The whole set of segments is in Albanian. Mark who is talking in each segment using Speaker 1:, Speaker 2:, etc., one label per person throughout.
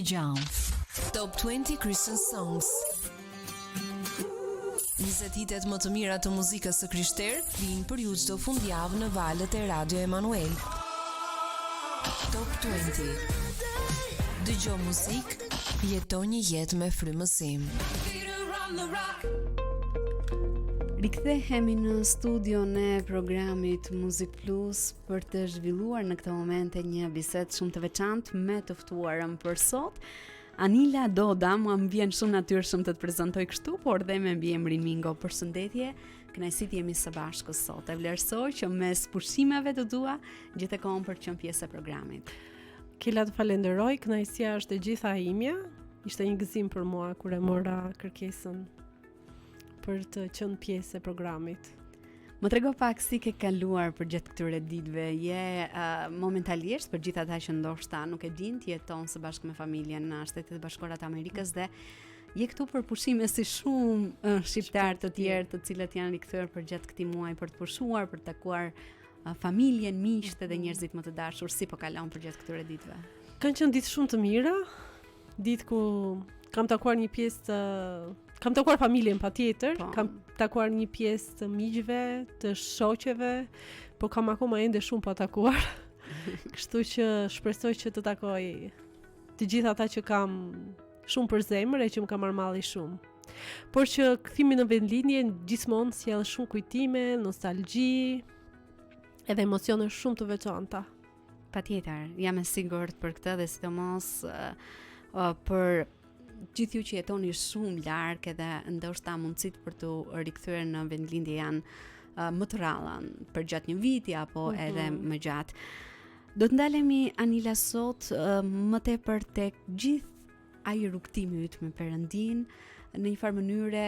Speaker 1: gjallë. Top 20 Christian Songs. 20 hitet më të mira të muzikës së krishterë vijnë për ju çdo fundjavë në valët e Radio Emanuel. Top 20. Dëgjo muzikë, jeto një jetë me frymësim.
Speaker 2: Rikthehemi në studion e programit Muzik Plus për të zhvilluar në këtë momente një bisedë shumë të veçantë me të ftuarën për sot. Anila Doda, mua më vjen shumë natyrshëm të të prezantoj kështu, por dhe me mbiemrin Mingo. Përshëndetje, kënaqësi të jemi së bashku sot. E vlerësoj që mes pushimeve të tua gjithëkohën për të qenë pjesë e programit.
Speaker 3: Kila të falenderoj, kënaqësia është e gjitha imja. Ishte një gëzim për mua kur e mora kërkesën për të qenë pjesë e programit.
Speaker 2: Më trego pak si ke kaluar për gjatë këtyre ditëve. Je momentalisht për gjithë ata që ndoshta nuk e din, jeton së bashku me familjen në Shtetet e Bashkuara të Amerikës dhe je këtu për pushime si shumë shqiptar të tjerë të cilët janë rikthyer për gjatë këtij muaji për të pushuar, për të takuar familjen, miqtë dhe njerëzit më të dashur. Si po kalon për gjatë këtyre ditëve?
Speaker 3: Kanë qenë ditë shumë të mira, ditë ku kam takuar një pjesë të kam takuar familjen patjetër, kam takuar një pjesë të miqve, të shoqeve, por kam akoma ende shumë pa takuar. Kështu që shpresoj që të takoj të gjithë ata që kam shumë për zemër e që më ka marrë malli shumë. Por që kthimi në vendlindje gjithmonë sjell shumë kujtime, nostalgji, edhe emocione shumë të veçanta.
Speaker 2: Patjetër, jam e sigurt për këtë dhe sidomos për gjithë ju që jetoni shumë larg edhe ndoshta mundësitë për të rikthyer në vendlindje janë më të rralla për gjatë një viti apo edhe më gjatë. Do të ndalemi Anila sot më tepër tek gjithë ai rrugtimi yt me Perëndin. Në një farë mënyre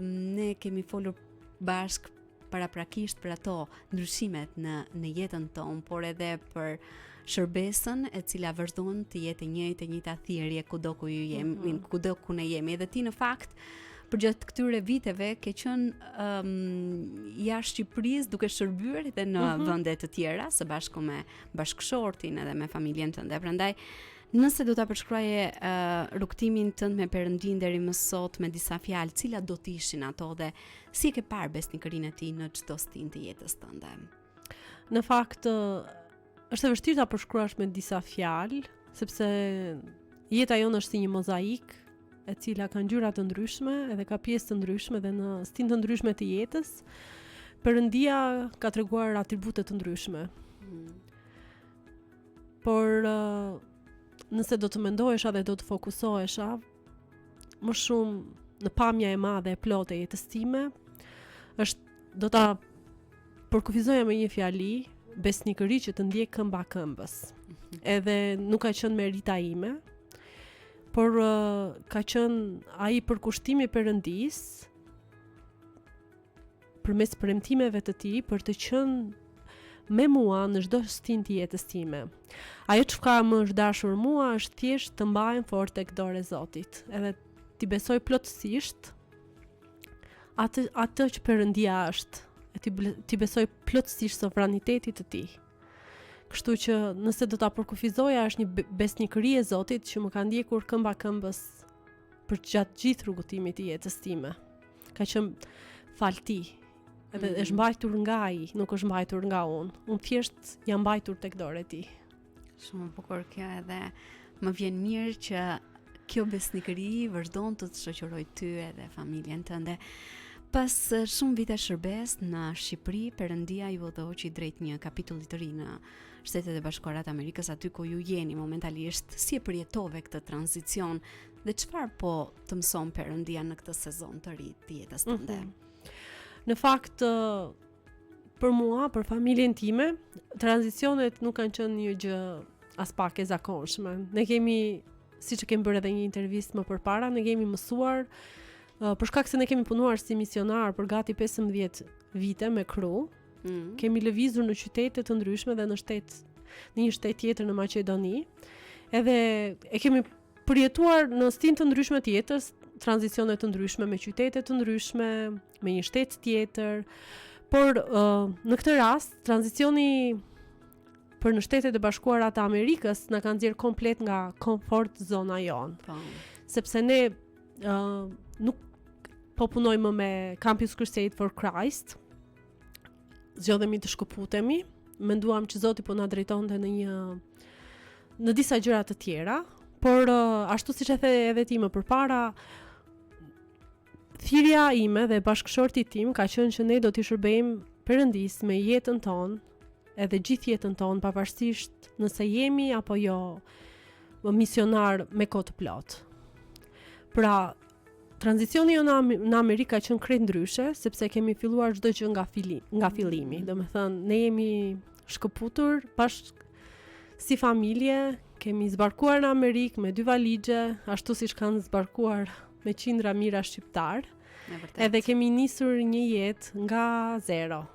Speaker 2: ne kemi folur bashkë paraprakisht për ato ndryshimet në jetën tonë, por edhe për shërbesën e cila vazhdon të jetë e njëjta thirrje kudo ku ju jemi, kudo ku ne jemi. Edhe ti në fakt për gjatë këtyre viteve ke qenë jashtë Shqipërisë duke shërbyer edhe në vende të tjera së bashku me bashkëshortin edhe me familjen tënde. Prandaj nëse do ta përshkruaje rrugtimin tënd me Perëndin deri më sot me disa fjalë, cilat do të ishin ato dhe si e ke parë besnikërinë e tij në çdo stin të jetës tënde?
Speaker 3: Në fakt është e vështirë ta përshkruash me disa fjalë, sepse jeta jonë është si një mozaik, e cila ka ngjyra të ndryshme edhe ka pjesë të ndryshme dhe në stin të ndryshme të jetës, Perëndia ka treguar atribute të ndryshme. Por nëse do të mendohesha dhe do të fokusohesha më shumë në pamja e madhe e plotë e jetës time, do ta përkufizoja me një fjali, besnikëri që të ndjek këmba këmbës. Edhe nuk ka qenë merita ime, por ka qenë ai përkushtimi i Perëndis përmes premtimeve të tij për të qenë me mua në çdo stin të jetës time. Ajo çka më është dashur mua është thjesht të mbahem fort tek dora e Zotit, edhe ti besoj plotësisht atë që Perëndia është, e ti besoj plotësisht sovranitetit të tij. Kështu që nëse do ta përkufizoja është një besnikëri e Zotit që më ka ndjekur këmba këmbës për gjatë gjithë rrugëtimit të jetës time. Ka qenë falti. Edhe është mbajtur nga ai, nuk është mbajtur nga unë. Unë thjesht jam mbajtur tek dora e tij.
Speaker 2: Shumë bukur kjo, edhe më vjen mirë që kjo besnikëri vazhdon të të shoqëroj ty edhe familjen tënde. Pas shumë vite shërbes në Shqipëri, Perëndia ju udhëhoqi drejt një kapitulli të ri në Shtetet e Bashkuara të Amerikës, aty ku ju jeni momentalisht. Si e përjetove këtë tranzicion dhe çfarë po të mëson Perëndia në këtë sezon të ri të jetës tënde?
Speaker 3: Në fakt, për mua, për familjen time, tranzicionet nuk kanë qenë një gjë as pak e zakonshme. Ne kemi, siç e kemi bërë edhe një intervistë më përpara, ne kemi mësuar për shkak se ne kemi punuar si misionar për gati 15 vite me kru. Kemi lëvizur në qytete të ndryshme dhe në një shtet tjetër në Maqedoni. Edhe e kemi përjetuar në stin të ndryshme të jetës, tranzicione të ndryshme me qytete të ndryshme, me një shtet tjetër, por në këtë rast tranzicioni për në Shtetet e Bashkuara të Amerikës na kanë nxjerr komplet nga komfort zona jon.
Speaker 2: Po.
Speaker 3: Sepse ne nuk po punojmë me Campus Crusade for Christ. Zgjodhemi të shkëputemi, menduam që Zoti po na drejtonte në disa gjëra të tjera, por ashtu siç e the edhe ti më përpara, thirrja ime dhe bashkëshortit tim ka qenë që ne do t'i shërbejmë Perëndis me jetën tonë, edhe gjithë jetën tonë, pavarësisht nëse jemi apo jo misionar me kohë të plotë. Pra, tranzicioni jo në Amerikë ka qenë krejt ndryshe, sepse kemi filluar çdo gjë nga fillimi. Domethënë, ne jemi shkëputur si familje, kemi zbarkuar në Amerikë me 2 valixhe, ashtu siç kanë zbarkuar me qindra mira shqiptar. Edhe kemi nisur një jetë nga zero.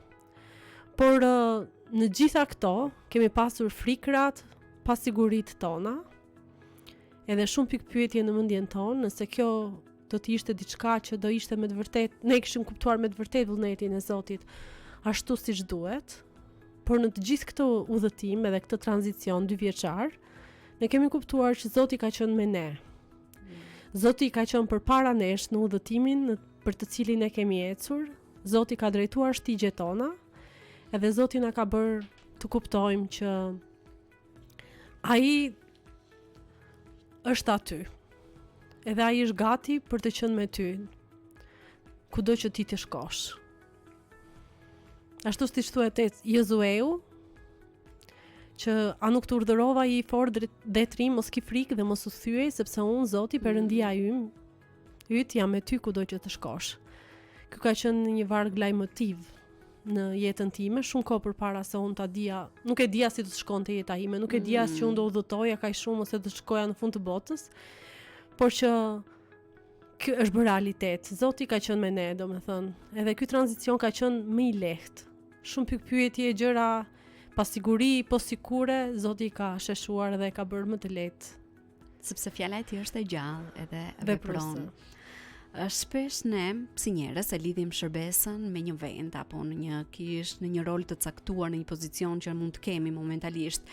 Speaker 3: Por në gjitha këto kemi pasur frikrat, pasiguritë tona, edhe shumë pikpyetje në mendjen tonë, nëse kjo do të ishte diçka që do ishte me të vërtet, ne kishim kuptuar me të vërtet vullnetin e Zotit ashtu siç duhet. Por në të gjithë këtë udhëtim edhe këtë tranzicion 2 vjeçar, ne kemi kuptuar që Zoti ka qenë me ne. Zoti ka qenë përpara nesh në udhëtimin për të cilin ne kemi ecur. Zoti ka drejtuar shtigjet tona, edhe Zoti na ka bërë të kuptojmë që ai është aty. Edhe ai është gati për të qenë me ty, kudo që ti të shkosh. Ashtu siç thuhet Josueu, që a nuk të urdhërova i fort detrim, mos ki frikë dhe mos u thyej, sepse unë Zoti Perëndia yt jam me ty kudo që të shkosh. Ky ka qenë një varg lajmëtiv në jetën time, shumë kohë përpara se unë ta dija, nuk e dija si do të shkonte jeta ime, nuk e dija se unë do udhëtoja kaq shumë ose do shkoja në fund të botës, por që ky është bërë realitet. Zoti ka qenë me ne, domethënë, edhe ky tranzicion ka qenë më i lehtë. Shumë pikpyetje, gjëra, pasiguri, po sikure, Zoti ka sheshuar dhe ka bërë më të lehtë.
Speaker 2: Sepse fjala e tij është e gjallë edhe vepron. Shpesh ne, si njerëz, e lidhim shërbesën me një vend apo në një kish, në një rol të caktuar, në një pozicion që mund të kemi momentalisht.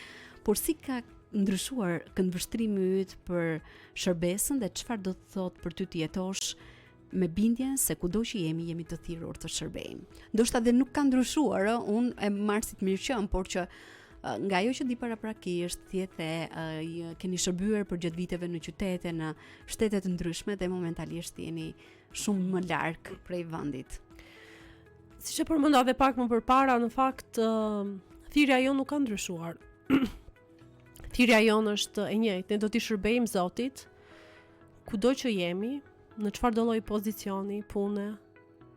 Speaker 2: Por si ka ndryshuar këndvështrimi yt për shërbesën dhe çfarë do të thotë për ty të jetosh me bindjen se kudo që jemi të thirrur të shërbejmë. Ndoshta dhe nuk ka ndryshuar, unë e marr si të mirëqen, por që nga ajo që di paraprakisht, keni shërbyer për gjatë viteve në qytete, në shtete të ndryshme dhe momentalisht jeni shumë më larg prej vendit.
Speaker 3: Siç e përmenda edhe pak më përpara, në fakt thirrja jon nuk ka ndryshuar. Thirrja jon është e njëjtë, ne do t'i shërbejmë Zotit kudo që jemi, në çfarë do lloj pozicioni, pune,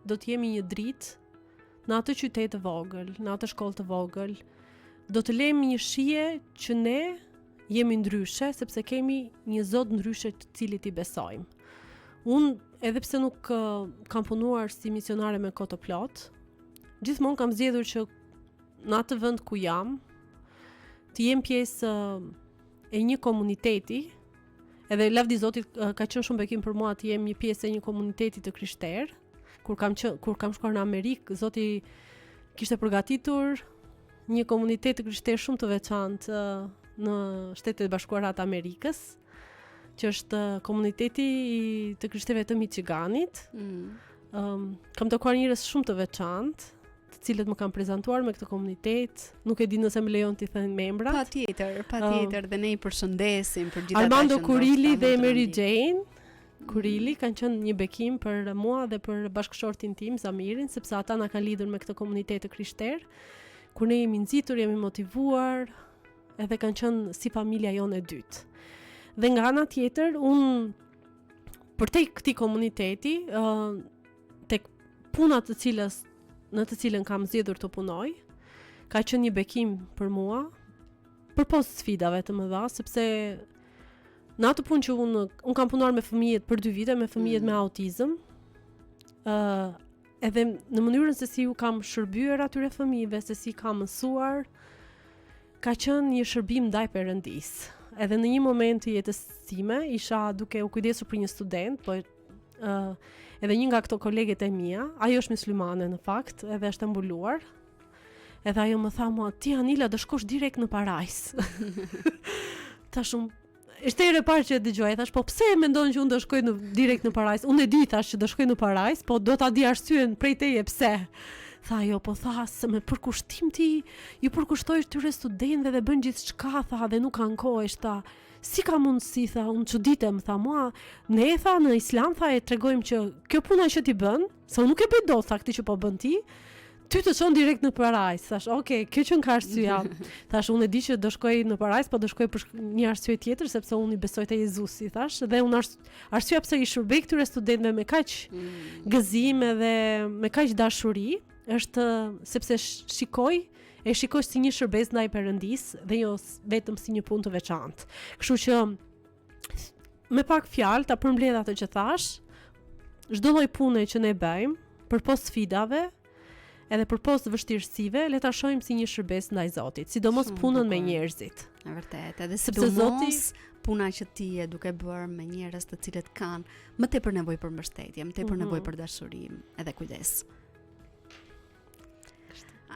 Speaker 3: do të jemi një dritë në atë qytet të vogël, në atë shkollë të vogël. Do të lejmë një shije që ne jemi ndryshe, sepse kemi një Zot ndryshe të cilit i besojmë. Unë, edhe pse nuk kam punuar si misionare me kohë të plotë, gjithmonë kam zgjedhur që në atë vend ku jam, të jem pjesë e një komuniteti, edhe lavdi Zotit ka qenë shumë bekim për mua të jem një pjesë e një komuniteti të krishterë. Kur kam shkuar në Amerikë, Zoti kishte përgatitur një komunitet të krishterë shumë të veçantë në Shtetet e Bashkuara të Amerikës, që është komuniteti të krishterëve të Michiganit. Kam takuar njerëz shumë të veçantë, të cilët më kanë prezantuar me këtë komunitet. Nuk e di nëse më lejon t'i them membrat.
Speaker 2: Patjetër, dhe ne i përshëndesim për gjithë ata që
Speaker 3: Armando Kurili dhe Mary Jane Kurili kanë qenë një bekim për mua dhe për bashkëshortin tim Zamirin, sepse ata na kanë lidhur me këtë komunitet të krishterë. Kur ne jemi nxitur, jemi motivuar, edhe kanë qenë si familja jonë e dytë. Dhe nga ana tjetër, unë për tek këtij komuniteti, tek puna në të cilën kam zgjedhur të punoj, ka qenë një bekim për mua, përpos sfidave të mëdha, sepse në atë punë që unë kam punuar me fëmijët për 2 vite, me fëmijët me autizëm, edhe në mënyrën se si u kam shërbyer atyre fëmijëve, se si kam mësuar, ka qenë një shërbim ndaj Perëndis. Edhe në një moment të jetës time, isha duke u kujdesur për një student, po edhe një nga këto koleget e mia, ajo është muslimane në fakt, edhe është mbuluar. Edhe ajo më tha mua, ti Anila do shkosh direkt në parajs. Tash ishte herë e parë që e dëgjoj, thash po pse e mendon që unë do shkoj direkt në parajs? Unë e di thash që do shkoj në parajs, po do ta di arsyen prej teje pse. Tha jo, po tha se me përkushtim ti ju përkushtojsh tyre studentëve dhe bën gjithçka, tha, dhe nuk kanë kohë, tha. Si ka mundësi, tha, unë çuditem, tha, mua, ne tha në Islam, tha, e tregojmë që kjo puna që ti bën, se unë nuk e bëj dot, tha, këtë që po bën ti, ty të çon direkt në parajs. Thash, okay, kjo që ka arsyeja. Thash, unë e di që do shkoj në parajs, po do shkoj për një arsye tjetër, sepse unë i besoj te Jezusi, thash, dhe unë arsyeja pse i shërbej këtyre studentëve me kaq gëzim dhe me kaq dashuri, është sepse shikoj si një shërbes ndaj Perëndis dhe jo vetëm si një punë të veçantë. Kështu që me pak fjalë ta përmbledh atë që thash, çdo lloj pune që ne bëjmë përpos sfidave edhe përpos vështirësive, le ta shohim si një shërbes ndaj Zotit, sidomos punën me njerëzit.
Speaker 2: Në vërtet, edhe
Speaker 3: sepse Zoti
Speaker 2: puna që ti e duke bërë me njerëz të cilët kanë më tepër nevojë për mbështetje, më tepër nevojë për dashuri edhe kujdes.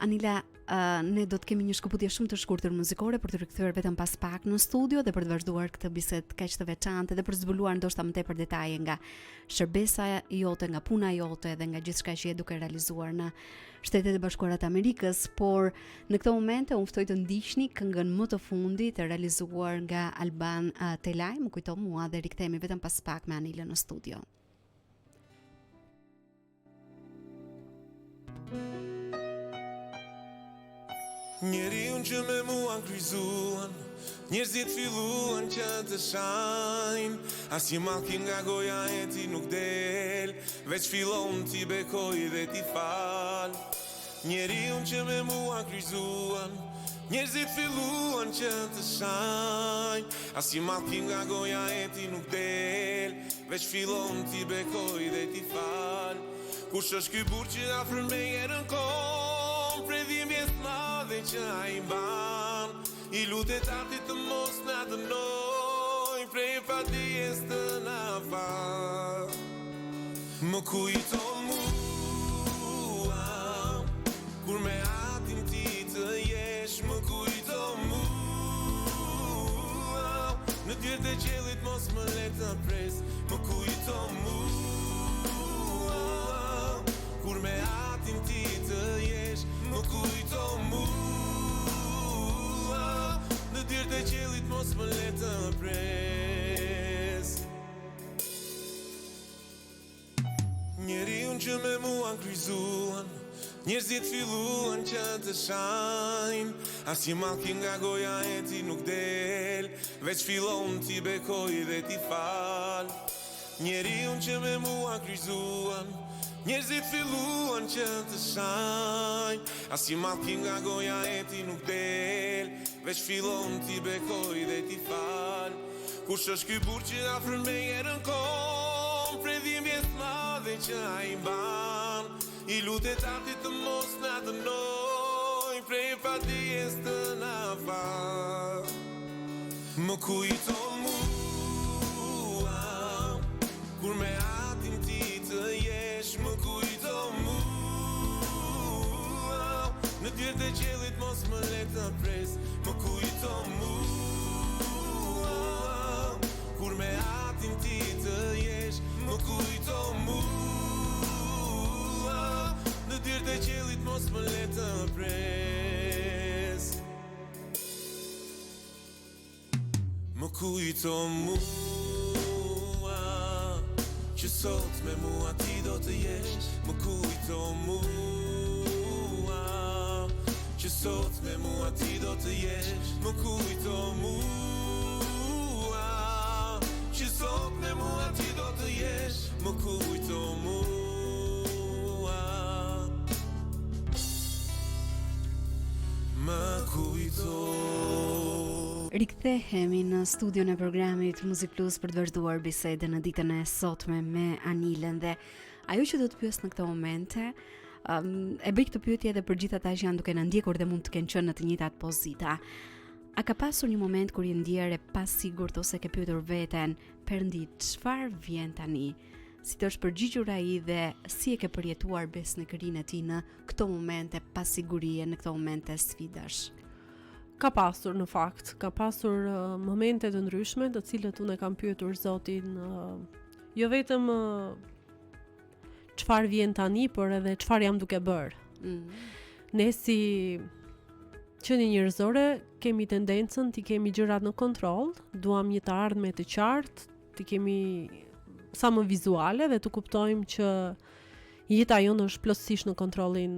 Speaker 2: Anila, ne do të kemi një shkëputje shumë të shkurtër muzikore për të rikthyer vetëm pas pak në studio dhe për të vazhduar këtë bisedë kaq të veçantë dhe për të zbuluar ndoshta më tepër detaje nga shërbesa jote, nga puna jote dhe nga gjithçka që je duke realizuar në Shtetet e Bashkuara të Amerikës, por në këtë moment unë ftoj të ndiqni këngën më të fundit të realizuar nga Alban Telaj, më kujto mua, dhe rikthehemi vetëm pas pak me Anilën në studio.
Speaker 4: Njeriun që me mua kryzuan, njerëzit filluan që të shajnë, as një mallki nga goja e ti nuk del, veç fillon ti bekoj dhe ti fal. Njeriun që me mua kryzuan, njerëzit filluan që të shajnë, as një mallki nga goja e ti nuk del, veç fillon ti bekoj dhe ti fal. Kush është ky burr që afër me erën kom, prej dhimbjes madhe që ai mban, i lutet artit të mos na dënoj, prej fatjes të na fal. Më kujton mua, kur me atin ti të jesh, më kujton mua, në dyert e qiellit mos më le të pres, më kujton mua, kur me atin ti të jesh, më kujton mua, në dyert e qiellit mos më le të pres. Njeriun që me mua kryzuan, njerëzit filluan që të shajnë, as një mallki nga goja e ti nuk del, veç fillon ti bekoj dhe ti fal. Njeriun që me mua kryzuan, njerëzit filluan që të shajnë, as një mallki nga goja e ti nuk del, veç fillon ti bekoj dhe ti fal. Kush është ky burr që afër me erën kom, prej dhimbjes madhe që ai mban, i lutet artit të mos na dënoj, prej fatjes të na fal. Më kujton mua, kur me atin ti të jesh, më kujton mua, në dyert e qiellit mos më le të pres, më kujton mua, kur me atin ti të jesh, më kujton mua, në dyert e qiellit mos më le të pres, më kujton mua, që sot me mua ti do të jesh, më kujton mua, që sot me mua ti do të jesh, më kujton mua, që sot me mua ti do të jesh, më kujton mua, më kujton.
Speaker 2: Rikthehemi në studion e programit Muzik Plus për të vazhduar bisedën në ditën e sotme me Anilën, dhe ajo që do të pyes në këtë momente, e bëj këtë pyetje edhe për gjithë ata që janë duke na ndjekur dhe mund të kenë qenë në të njëjtat pozita. A ka pasur një moment kur je ndjer e pasigurt ose ke pyetur veten, Perëndi, çfarë vjen tani? si të është përgjigjur ai dhe si e ke përjetuar besnikërinë e tij në këto momente pasigurie, në këto momente sfidash?
Speaker 3: Ka pasur në fakt, ka pasur momente të ndryshme, të cilët unë e kam pyetur Zotin, jo vetëm çfarë vjen tani, por edhe çfarë jam duke bërë. Ne si qenie njerëzore kemi tendencën t'i kemi gjërat në kontroll, duam një të ardhme të qartë, t'i kemi sa më vizuale dhe të kuptojmë që jeta jonë është plotësisht në kontrollin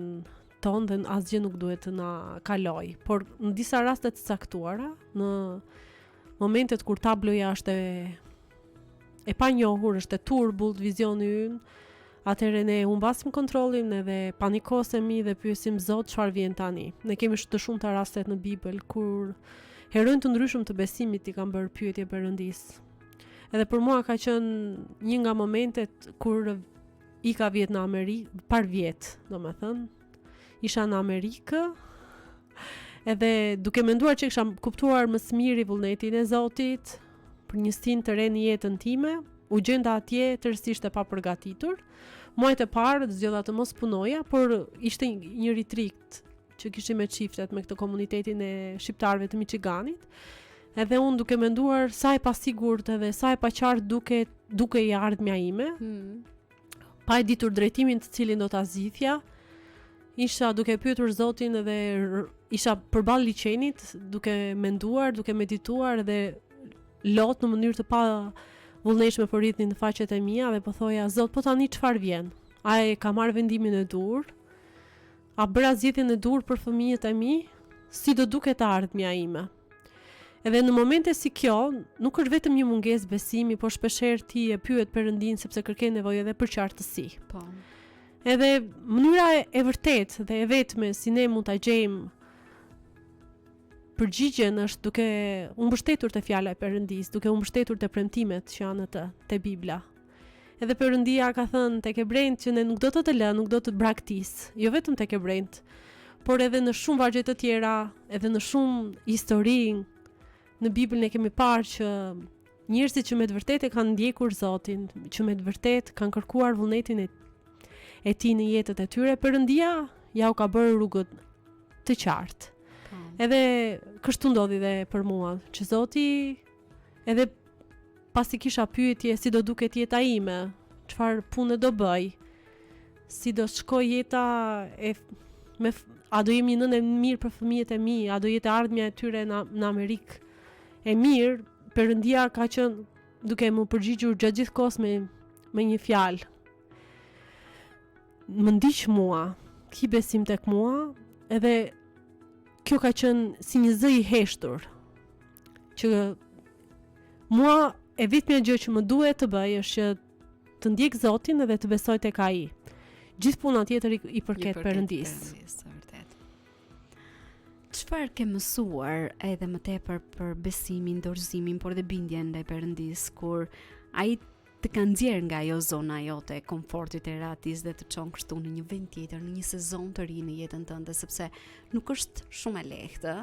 Speaker 3: ton dhe asgjë nuk duhet të na kaloj. Por në disa raste të caktuara, në momentet kur tabloja është e panjohur, është e turbullt vizioni ynë, atëherë ne humbasim kontrollin edhe panikosemi dhe pyesim Zot çfarë vjen tani. Ne kemi të shumta raste në Bibël kur heronj të ndryshëm të besimit i kanë bërë pyetje Perëndis. Edhe për mua ka qenë një nga momentet kur ika vjet në Amerikë, par vjet, domethënë, isha në Amerikë, edhe duke menduar që kisha kuptuar më së miri vullnetin e Zotit për një stin të re në jetën time, u gjenda atje tërësisht e papërgatitur. Muajt e parë zgjodha të mos punoja, por ishte një retreat që kishim me çiftet me këtë komunitetin e shqiptarëve të Michiganit. Edhe unë duke menduar sa e pasigurt edhe sa e paqartë duke i ardhmja ime, pa e ditur drejtimin të cilin do ta zgjidhja, isha duke pyetur Zotin edhe isha përballë liçenit, duke menduar, duke medituar dhe lot në mënyrë të pa vullnetshme për rritnin në faqet e mia dhe po thoja, Zot, po tani çfarë vjen? A e ka marrë vendimin e dur? A bëra zgjedhjen e dur për fëmijët e mi? Si do duket e ardhmja ime? Edhe në momente si kjo, nuk është vetëm një mungesë besimi, por shpeshherë ti e pyet Perëndin sepse kërkon nevojë edhe për qartësi.
Speaker 2: Po.
Speaker 3: Edhe mënyra e vërtetë dhe e vetme si ne mund ta gjejmë përgjigjen është duke u mbështetur te fjala e Perëndis, duke u mbështetur te premtimet që janë te Bibla. Edhe Perëndia ka thënë tek Hebrejt që ne nuk do të lë, nuk do të braktis, jo vetëm tek Hebrejt, por edhe në shumë vargje të tjera, edhe në shumë histori në Bibël ne kemi parë që njerëzit që me të vërtetë kanë ndjekur Zotin, që me të vërtetë kanë kërkuar vullnetin e tij në jetët e tyre, Perëndia ja u ka bërë rrugët të qartë. Edhe kështu ndodhi dhe për mua, që Zoti edhe pasi kisha pyetje si do duket jeta ime, çfarë punë do bëj, si do shkoj jeta a do jem një nënë e mirë për fëmijët e mi, a do jetë ardhmja e tyre në Amerikë e mirë, Perëndia ka qenë duke më përgjigjur gjatë gjithë kohës me një fjalë. Më ndiq mua, ki besim tek mua, edhe kjo ka qenë si një zë i heshtur, që mua e vetmja gjë që më duhet të bëj është që të ndjek Zotin edhe të besoj tek ai. Gjithë puna tjetër i përket Perëndis.
Speaker 2: Vërtet. Çfarë ke mësuar edhe më tepër për besimin, dorëzimin, por dhe bindjen ndaj Perëndis, kur ai të ka nxjerr nga ajo zona jote e komfortit e ratis dhe të çon kështu në një vend tjetër, në një sezon të ri në jetën tënde, sepse nuk është shumë e lehtë.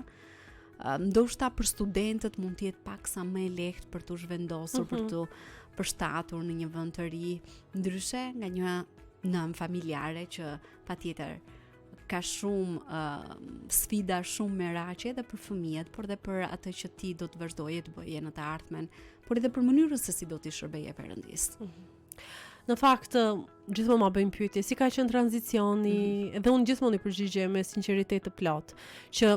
Speaker 2: Ndoshta për studentët mund të jetë paksa më e lehtë për të zhvendosur, për të përshtatur në një vend të ri, ndryshe nga një nën familjare që patjetër ka shumë sfida, shumë merakje edhe për fëmijët, por edhe për atë që ti do të vazhdoje të bëje në të ardhmen, por edhe për mënyrën se si do t'i shërbeje Perëndis.
Speaker 3: Në fakt, gjithmonë ma bëjmë pyetje, si ka qenë tranzicioni, edhe unë gjithmonë i përgjigje me sinqeritet të plot, që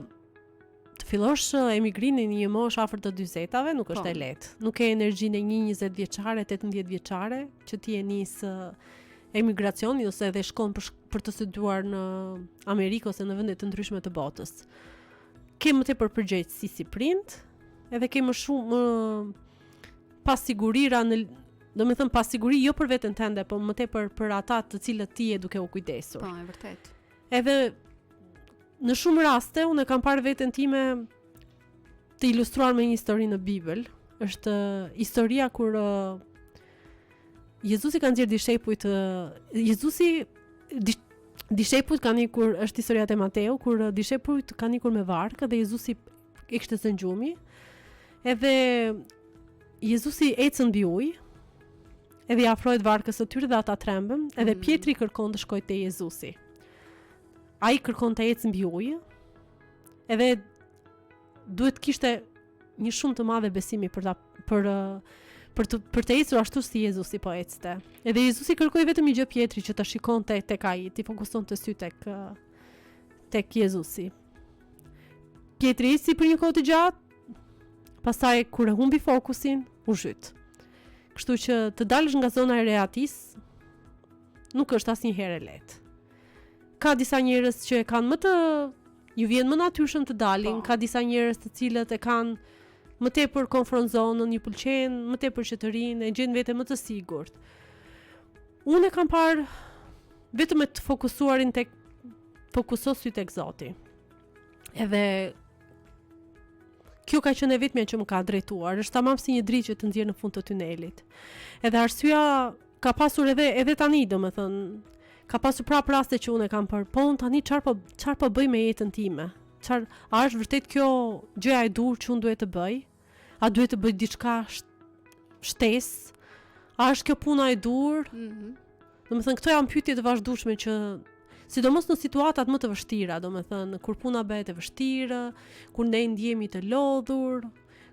Speaker 3: të fillosh emigrimin në një moshë afër të 40-tave nuk është e lehtë. Nuk ke energjinë e një 20 vjeçare, 18 vjeçare që ti e nis emigracioni ose edhe shkon për të studiuar në Amerikë ose në vende të ndryshme të botës. Ke më tepër përgjegjësi si prind, edhe ke më shumë pasigurira domethënë pasiguri jo për veten tënde, por më tepër për ata të cilët ti je duke u kujdesur.
Speaker 2: Po, e vërtet.
Speaker 3: Edhe në shumë raste unë e kam parë veten time të ilustruar me një histori në Bibël. Është historia kur Jezusi ka nxjerrë dishepujt, dishepujt kanë ikur, është historia e Mateu, kur dishepujt kanë ikur me varkë dhe Jezusi e kishte zënë gjumi. Edhe Jezusi ecën mbi ujë edhe i afrohet varkës së tyre dhe ata trembën, edhe Pietri kërkon të shkojë te Jezusi. Ai kërkon të ecë mbi ujë, edhe duhet kishte një shumë të madhe besimi për të ecur ashtu si Jezusi po ecte. Edhe Jezusi kërkoi vetëm një gjë Pietri, që të shikonte tek ai, të fokusonte sy tek Jezusi. Pietri eci për një kohë të gjatë, pastaj kur e humbi fokusin, u zhyt. Kështu që të dalësh nga zona e reatis nuk është asnjëherë e lehtë. Ka disa njerëz që kanë ju vjen më natyrshëm të dalin, ka disa njerëz të cilët e kanë më tepër comfort zonën, ju pëlqen më tepër që të rinë, e gjen veten më të sigurt. Unë e kam parë vetëm me të fokusuarin fokusosi tek Zoti. Edhe kjo ka qenë vetmja që më ka drejtuar, është tamam si një dritë që të nxjerr në fund të tunelit. Edhe arsyeja ka pasur edhe tani, domethënë, ka pasur prapë raste që unë e kam për, po unë tani çfarë po bëj me jetën time? A është vërtet kjo gjëja e dur që unë duhet të bëj? A duhet të bëj diçka shtesë? A është kjo puna e dur? Domethënë, këto janë pyetje të vazhdueshme që sidomos në situatat më të vështira, domethënë, kur puna bëhet e vështirë, kur ne ndjehemi të lodhur,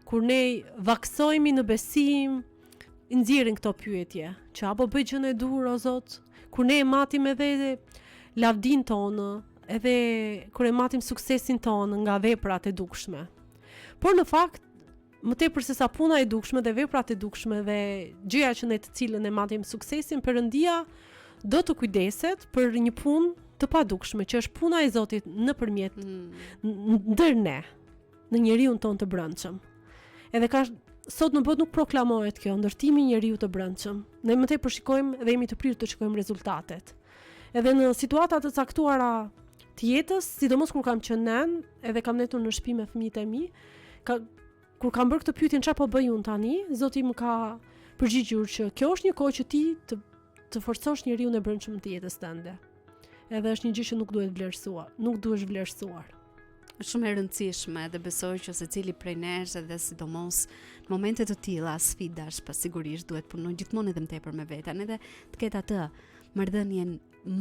Speaker 3: kur ne vaksohemi në besim, i nxjerrin këto pyetje, që apo bëj gjën e dur o Zot, kur ne e matim edhe lavdin tonë, edhe kur e matim suksesin tonë nga veprat e dukshme. Por në fakt, më tepër se sa puna e dukshme dhe veprat e dukshme dhe gjëja që ne të cilën e matim suksesin, Perëndia do të kujdeset për një punë të padukshme, që është puna e Zotit nëpërmjet ndër ne, në njeriu tonë të brendshëm. Edhe sot në botë nuk proklamohet kjo, ndërtimi i njeriu të brendshëm. Ne më tepër shikojmë dhe jemi të prirur të shikojmë rezultatet. Edhe në situata të caktuara të jetës, sidomos kur kam qenë nën, edhe kam netur në shtëpi me fëmijët e mi, kur kam bërë këtë pyetje çfarë po bëj unë tani, Zoti më ka përgjigjur që kjo është një kohë që ti të forcosh njeriu në brendshëm të jetës tënde. Edhe është një gjë që nuk duhet vlerësuar.
Speaker 2: Është shumë e rëndësishme dhe besoj që secili prej nesh edhe sidomos në momente të tilla sfidash, sigurisht duhet punoj gjithmonë edhe më tepër me veten, edhe të ketë atë marrëdhënien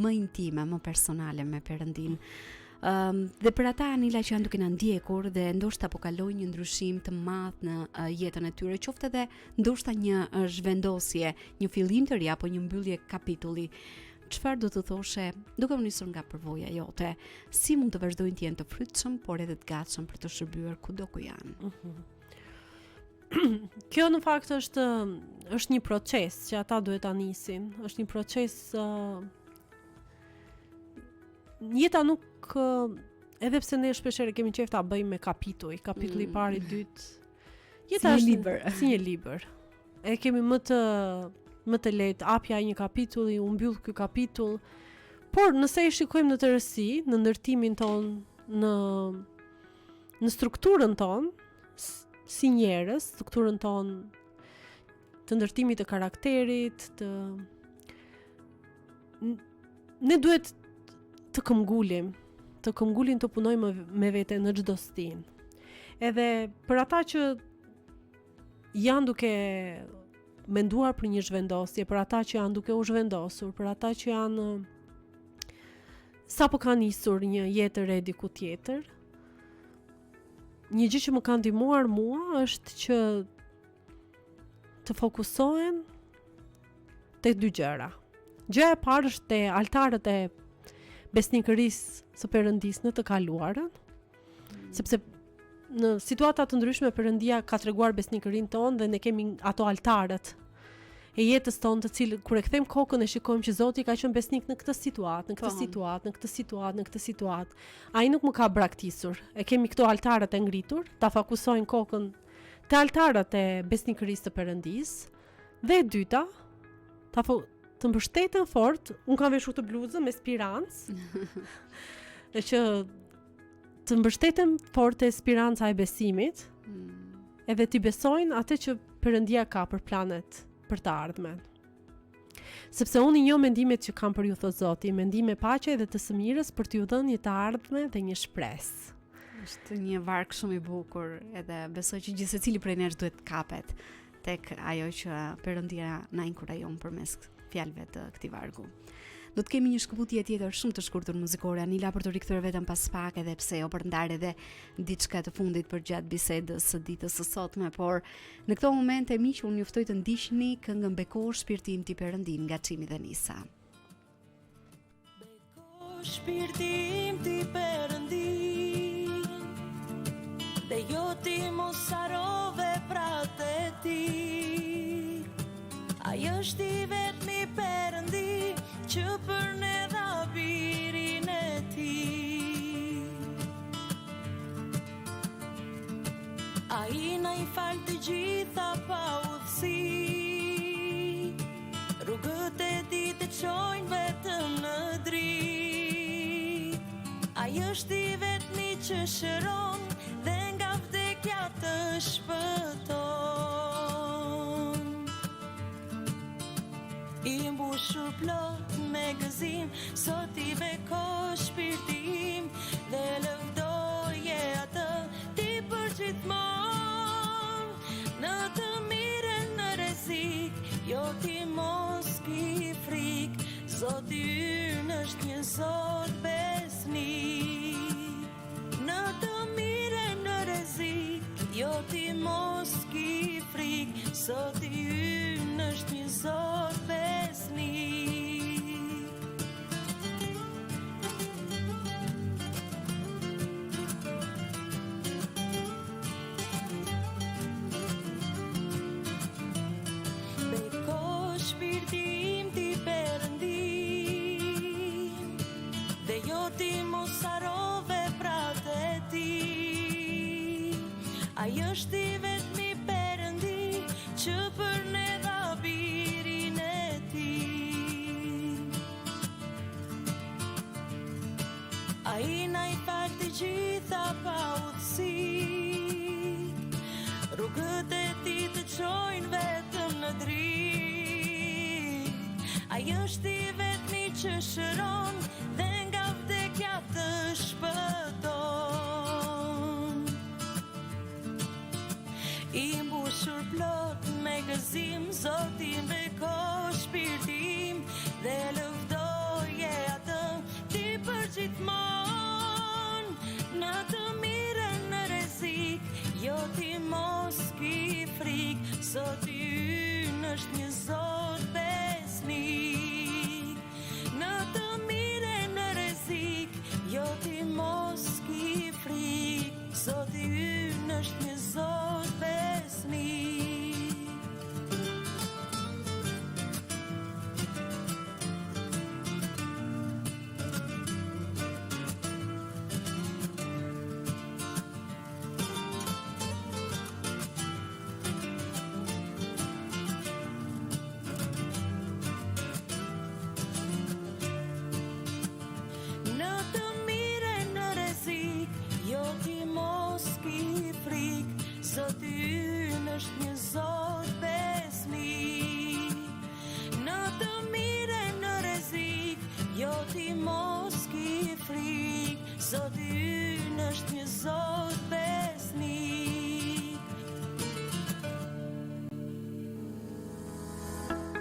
Speaker 2: më intime, më personale me Perëndin. Dhe për ata Anila që janë duke na ndjekur dhe ndoshta po kalojnë një ndryshim të madh në jetën e tyre, qoftë edhe ndoshta një zhvendosje, një fillim të ri apo një mbyllje kapitulli, çfarë do të thoshe duke u nisur nga përvoja jote? Si mund të vazhdojnë të jenë të frytshëm, por edhe të gatshëm për të shërbyer kudo ku janë?
Speaker 3: Kjo në fakt është një proces që ata duhet ta nisin. Është një proces jeta nuk edhe pse ne shpeshherë kemi qejf ta bëjmë me kapitulli i parë, i dytë. Jeta është si një libër. E kemi më të lehtë, apja një kapitulli, u mbyll ky kapitull. Por nëse e shikojmë në tërësi, në ndërtimin ton, në strukturën ton, si njerëz, strukturën ton të ndërtimit të karakterit, ne duhet të këmbgulim të punojmë me vete në çdo stin. Edhe për ata që janë duke menduar për një zhvendosje, për ata që janë duke u zhvendosur, për ata që janë sapo kanë nisur një jetë re diku tjetër, një gjë që më ka ndihmuar mua është që të fokusohen tek dy gjëra. Gjëja e parë është te altarët e besnikërisë së Perëndisë në të kaluarën, sepse në situata të ndryshme Perëndia ka treguar besnikërinë tonë dhe ne kemi ato altarët e jetës tonë, të cilë kur e kthejmë kokën e shikojmë që Zoti ka qenë besnik në këtë situatë, ai nuk më ka braktisur. E kemi këto altarët e ngritur, ta fokusojmë kokën te altarët e besnikërisë të Perëndisë. Dhe e dyta, të mbështeten fort, unë kam veshur të bluzën me spirancë, e që të mbështeten fort e spiranca e besimit, edhe t'i besojnë atë që Perëndia ka për planet për të ardhmen. Sepse unë i njoh mendimet që kam për ju, thot Zoti, mendime paqe dhe të së mirës për t'ju dhënë një të ardhme dhe një shpresë.
Speaker 2: Është një varg shumë i bukur, edhe besoj që gjithsecili prej nesh duhet kapet tek ajo që Perëndia na inkurajon përmes fjalëve të këtij vargu. Do të kemi një shkëputje tjetër shumë të shkurtër muzikore, Anila, për të rikthyer vetëm pas pak, edhe pse jo për ndarë edhe diçka të fundit për gjatë bisedës së ditës së sotme, por në këto momente miq, unë ju ftoj të ndiqni këngën Beko shpirti im ti Perëndin nga Çimi dhe Nisa.
Speaker 5: Beko shpirti im ti Perëndin, dhe jo ti mos haro veprat e ti. Ai është i vetmi Perëndi që për ne dha birin e ti. Ai na i fal të gjitha pa udhësi, rrugët e tij të çojnë vetëm në dritë. Ai është i vetmi që shëron dhe nga vdekja të shpëton. I mbushur plot me gëzim, sot i beko shpirti im, dhe lëvdoje atë ti për gjithmonë. Në të mirën në rrezik, jo ti mos ki frik, Zoti ynë është një Zot besnik. Në të mirën në rrezik, jo ti mos ki frik, Zoti ynë është një Zot besnik. Beko shpirti im ti Perëndin, dhe jo ti mos haro veprat e ti. Ai është i vetmi Perëndi që për ne dha birin e ti. Ai na i fal të gjitha pa udhësi, rrugët e tij të çojnë vetëm në dritë. Ai është i vetmi që shëron dhe nga vdekja të shpëton. I mbushur plot me gëzim, Zoti beko shpirti im, dhe lëvdoje atë ti për gjithmonë. Në të mirën në rrezik, jo ti mos ki frik, Zoti ynë është një Zot besnik. Në të mirën në rrezik, jo ti mos ki frik, Zoti ynë është një Zot besnik. Në të mirën në rrezik, jo ti mos ki frik, Zoti ynë është një Zot besnik. Në të mirën në rrezik, jo ti mos ki frik, Zoti ynë është një Zot besnik.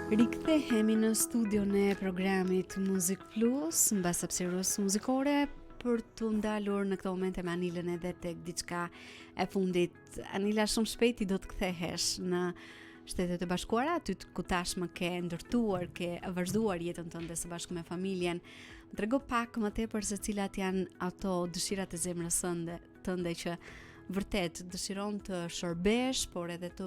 Speaker 2: Rikthehemi në studion e programit Muzik Plus, mbas hapësirës muzikore, për të ndalur në këto momente me Anilën edhe tek diçka e fundit. Anila, shumë shpejt do të kthehesh në Shtetet e Bashkuara, aty ku tashmë ke ndërtuar, ke vazhduar jetën tënde së bashku me familjen. Më trego pak më tepër se cilat janë ato dëshirat e zemrës tënde që vërtet dëshiron të shërbesh, por edhe të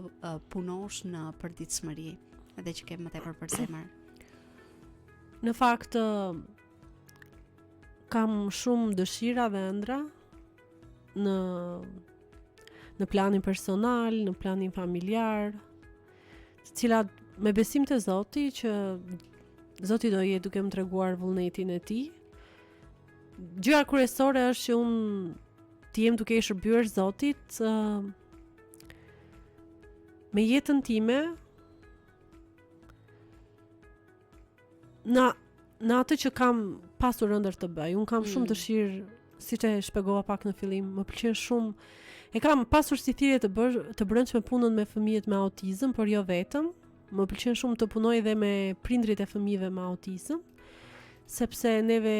Speaker 2: punosh në përditshmëri, edhe që ke më tepër për zemër.
Speaker 3: Në fakt kam shumë dëshira dhe ëndra në planin personal, në planin familjar, të cilat me besim të Zoti që Zoti do jetë duke më treguar vullnetin e tij. Gjëja kryesore është që unë të jem duke i shërbyer Zotit me jetën time, në atë që kam pasur ëndër të bëj. Unë kam shumë dëshirë, siç e shpjegova pak në fillim, më pëlqen shumë E kam pasur si thirrje të brendshme punën me fëmijët me autizëm, por jo vetëm. Më pëlqen shumë të punoj edhe me prindrit e fëmijëve me autizëm, sepse neve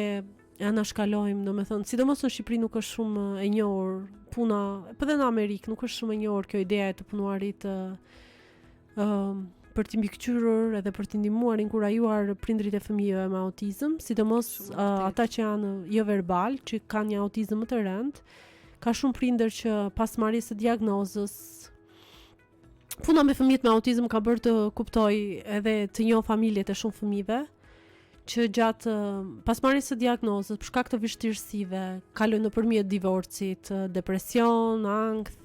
Speaker 3: e anashkalojmë, domethënë, sidomos në Shqipëri nuk është shumë e njohur puna, po edhe në Amerikë nuk është shumë e njohur kjo ideja e të punuarit për t'i mbikëqyrur edhe për t'i ndihmuar, inkurajuar prindrit e fëmijëve me autizëm, sidomos ata që janë jo verbal, që kanë një autizëm më të rënd. Ka shumë prindër që pas marrjes së diagnozës, puna me fëmijët me autizëm ka bërë të kuptoj edhe të njoh familjet e shumë fëmijëve që gjatë pas marrjes së diagnozës për shkak të vështirësive kalojnë nëpërmjet divorcit, depresion, ankth,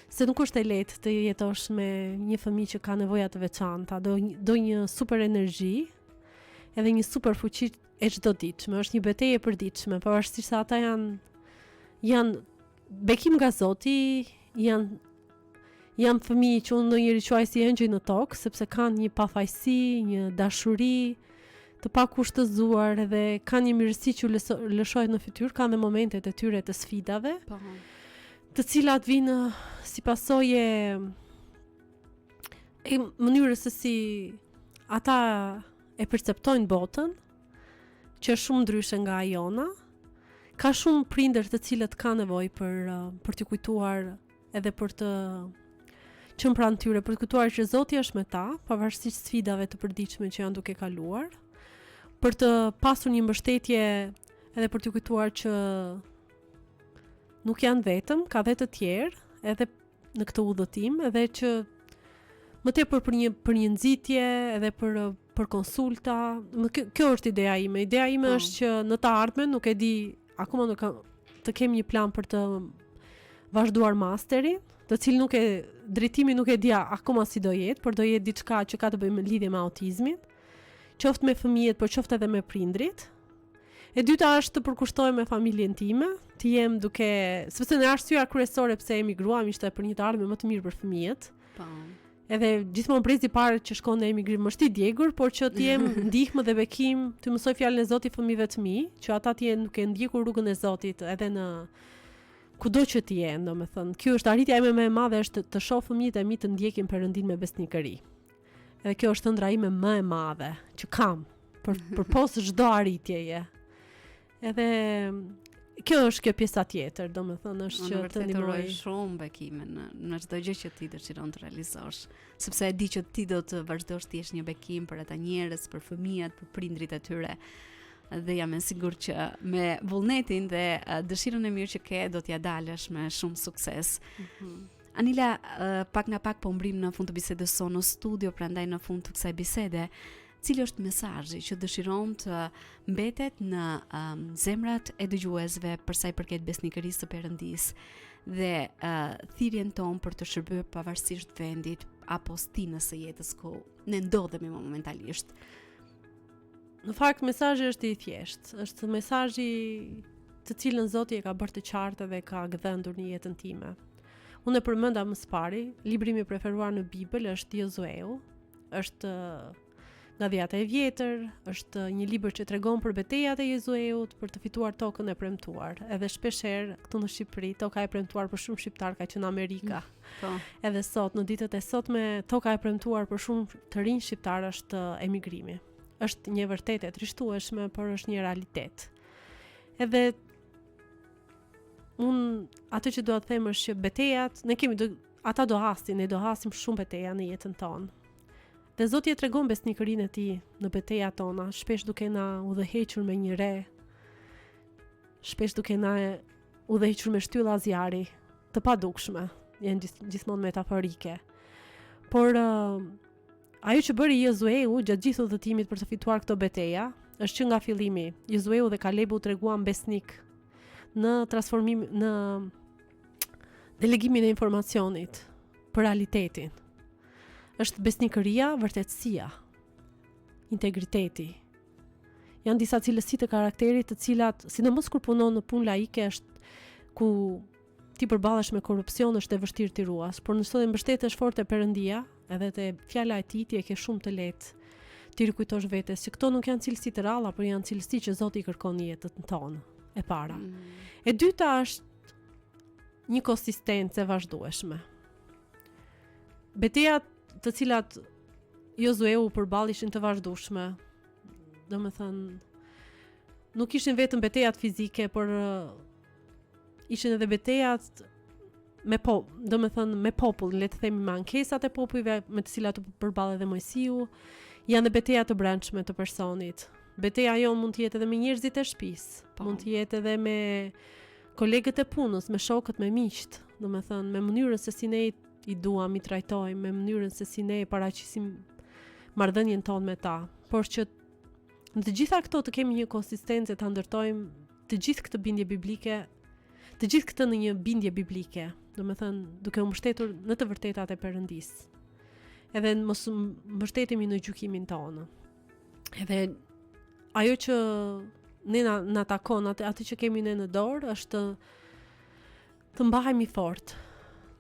Speaker 3: se nuk është e lehtë të jetosh me një fëmijë që ka nevoja të veçanta, do një super energji, edhe një super fuqi e çdoditshme, është një betejë e përditshme, pavarësisht se ata janë bekim nga Zoti, janë fëmijë që unë ndonjëherë quaj si engjëj në tokë, sepse kanë një pafajësi, një dashuri të pakushtëzuar dhe kanë një mirësi që lëshohet në fytyrë, kanë dhe momentet e tyre të sfidave, të cilat vinë si pasojë e mënyrës se si ata e perceptojnë botën, që është shumë ndryshe nga jona. Ka shumë prindër të cilët kanë nevojë për t'u kujtuar edhe për të qenë pranë tyre, për të kujtuar që Zoti është me ta, pavarësisht sfidave të përditshme që janë duke kaluar, për të pasur një mbështetje edhe për t'u kujtuar që nuk janë vetëm, ka dhe të tjerë, edhe në këtë udhëtim, edhe që më tepër për një nxitje, edhe për konsulta. Kjo është ideja ime. Ideja ime është që në të ardhmen, nuk e di, akoma nuk të kem një plan për të vazhduar masterin, të cilë drejtimi nuk e dia akoma si do jetë, por do jetë diçka që ka të bëjë me lidhje me autizmin, qoftë me fëmijët, por qoftë edhe me prindrit. E dyta është të përkushtohem me familjen time, të jem duke, sepse në arsyeja kryesore pse emigruam ishte për një të ardhme më të mirë për fëmijët. Edhe gjithmonë brezi i parë që shkon në emigrim është i djegur, por që të jem ndihmë dhe bekim, të mësoj fjalën e Zotit fëmijëve të mi, që ata të jenë duke ndjekur rrugën e Zotit edhe në kudo që të jenë, domethënë. Kjo është arritja ime më e madhe, është të shoh fëmijët e mi të ndjekin Perëndin me besnikëri. Edhe kjo është ëndra ime më e madhe që kam përpos çdo arritjeje. Edhe kjo është kjo pjesa tjetër, domethënë është që të ndihmoj
Speaker 2: shumë bekimin në çdo gjë që ti dëshiron të realizosh, sepse e di që ti do të vazhdosh të jesh një bekim për ata njerëz, për fëmijët, për prindrit e tyre. Dhe jam e sigurt që me vullnetin dhe dëshirën e mirë që ke do t'ja dalësh me shumë sukses. Anila, pak nga pak po mbrim në fund të bisedës sonë në studio, prandaj në fund të kësaj bisede, cili është mesazhi që dëshiron të mbetet në zemrat e dëgjuesve për sa i përket besnikërisë së Perëndisë dhe thirrjen tonë për të shërbyer pavarësisht vendit apo stinës së jetës ku ne ndodhemi momentalisht.
Speaker 3: Në fakt mesazhi është i thjeshtë, është mesazhi të cilën Zoti e ka bërë të qartë dhe ka gdhendur në jetën time. Unë e përmenda më së pari, libri im i preferuar në Bibël është Josueu, është nga Dhjata e Vjetër, është një libër që tregon për betejat e Josueut për të fituar tokën e premtuar. Edhe shpeshherë këtu në Shqipëri, toka e premtuar për shumë shqiptar ka qenë Amerika. Edhe sot, në ditët e sotme, toka e premtuar për shumë të rinj shqiptar është emigrimi. Është një vërtetë e trishtueshme, por është një realitet. Edhe atë që dua të them është që betejat, ata do hasin, ne do hasim shumë beteja në jetën tonë. Dhe Zoti e tregon besnikërinë e tij në betejat tona, shpesh duke na udhëhequr me një re, shpesh duke na udhëhequr me shtylla zjarri, të padukshme, janë gjithmonë metaforike. Por ajo që bëri Josueu gjatë gjithë udhëtimit për të fituar këto beteja, është që nga fillimi Josueu dhe Kalebu u treguan besnik në në delegimin e informacionit për realitetin. Është besnikëria, vërtetësia, integriteti. Janë disa cilësi të karakterit të cilat, sidomos kur punon në punë laike, është ku ti përballesh me korrupsion, është e vështirë ti ruash, por nëse të mbështetesh fort te Perëndia, edhe te fjala e tij, ti e ke shumë të lehtë ti rikujtosh vetes se këto nuk janë cilësi të ralla, por janë cilësi që Zoti i kërkon në jetën tonë. E para. E dyta është një konsistencë e vazhdueshme. Betejat të cilat Josueu përball ishin të vazhdueshme. Domethënë nuk ishin vetëm betejat fizike, por ishin edhe betejat me me popull, le të themi me ankesat e popujve me të cilat u përball edhe Mojsiu, janë beteja të brendshme të personit. Beteja jonë mund të jetë edhe me njerëzit e shtëpisë, mund të jetë edhe me kolegët e punës, me shokët, me miqt, domethënë me mënyrën se si ne i duam, i trajtojmë, me mënyrën se si ne paraqisim marrëdhënien tonë me ta, por që në të gjitha këto të kemi një konsistencë të ndërtojmë të gjithë këtë bindje biblike, të gjithë këtë në një bindje biblike, domethënë duke u mbështetur në të vërtetat e Perëndis. Edhe mos mbështetemi në gjykimin tonë. Edhe ajo që ne na takon, atë që kemi ne në dorë është të mbahemi fort.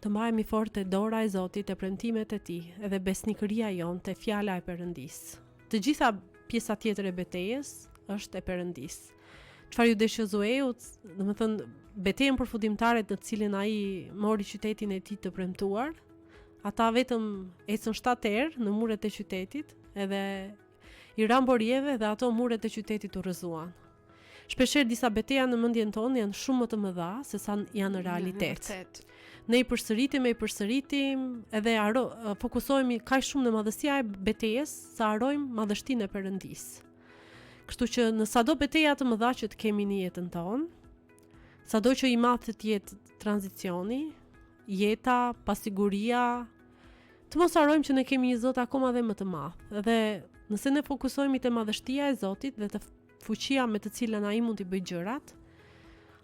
Speaker 3: Të mbahemi fort te dora e Zotit, te premtimet e Tij, edhe besnikëria jonë te fjala e Perëndis. Të gjitha pjesa tjetër e betejës është e Perëndis. Çfarë ju desh Josueu, domethënë betejën përfundimtare të cilën ai mori qytetin e tij të premtuar, ata vetëm ecën 7 herë në muret e qytetit, edhe i ran borjeve dhe ato muret e qytetit u rrëzuan. Shpeshherë disa beteja në mendjen tonë janë shumë më të mëdha se sa janë në realitet. Ne i përsëritim edhe fokusohemi kaq shumë në madhësia e betejës sa harrojmë madhështinë e Perëndis. Kështu që në sado beteja të mëdha që të kemi në jetën tonë, sado që i madh të jetë tranzicioni, jeta, pasiguria, të mos harrojmë që ne kemi një Zot akoma dhe më të madh. Dhe nëse ne fokusohemi te madhështia e Zotit dhe te fuqia me të cilën ai mund t'i bëjë gjërat,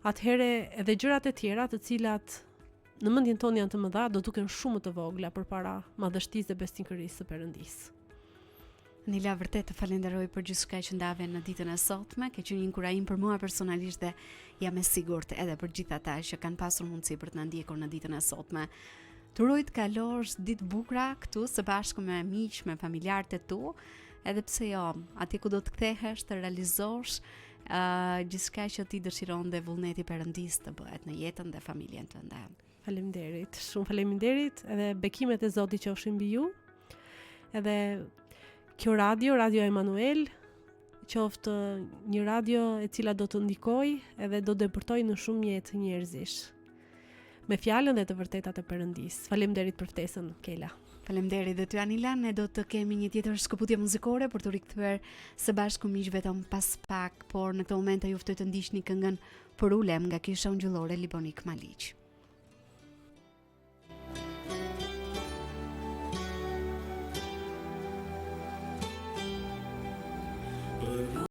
Speaker 3: atëherë edhe gjërat e tjera të cilat në mendjen tonë janë të mëdha do duken shumë të vogla përpara madhështisë dhe besnikërisë së Perëndis.
Speaker 2: Nila, vërtet të falenderoj për gjithçka që ndave në ditën e sotme, ke qenë një inkurajim për mua personalisht dhe jam e sigurt edhe për gjithë ata që kanë pasur mundësi për të na ndjekur në ditën e sotme. Të uroj të kalosh ditë bukura këtu së bashku me miq, me familjarët e tu, edhe pse jo, atje ku do të kthehesh, të realizosh gjithçka që ti dëshiron dhe vullneti Perëndis të bëhet në jetën dhe familjen tënde.
Speaker 3: Faleminderit, shumë faleminderit, edhe bekimet e Zotit qofshin mbi ju. Edhe kjo Radio Emanuel, qoftë një radio e cila do të ndikojë edhe do depërtojë në shumë jetë njerëzish. Me fjalën dhe të vërtetat e Perëndis. Faleminderit për ftesën, Kela.
Speaker 2: Faleminderit dhe ty Anila, ne do të kemi një tjetër shkëputje muzikore për të rikthyer së bashku miq vetëm pas pak, por në këtë moment ju ftoj të ndiqni këngën Për ulem nga Kisha Ungjëllore Libonik Maliq.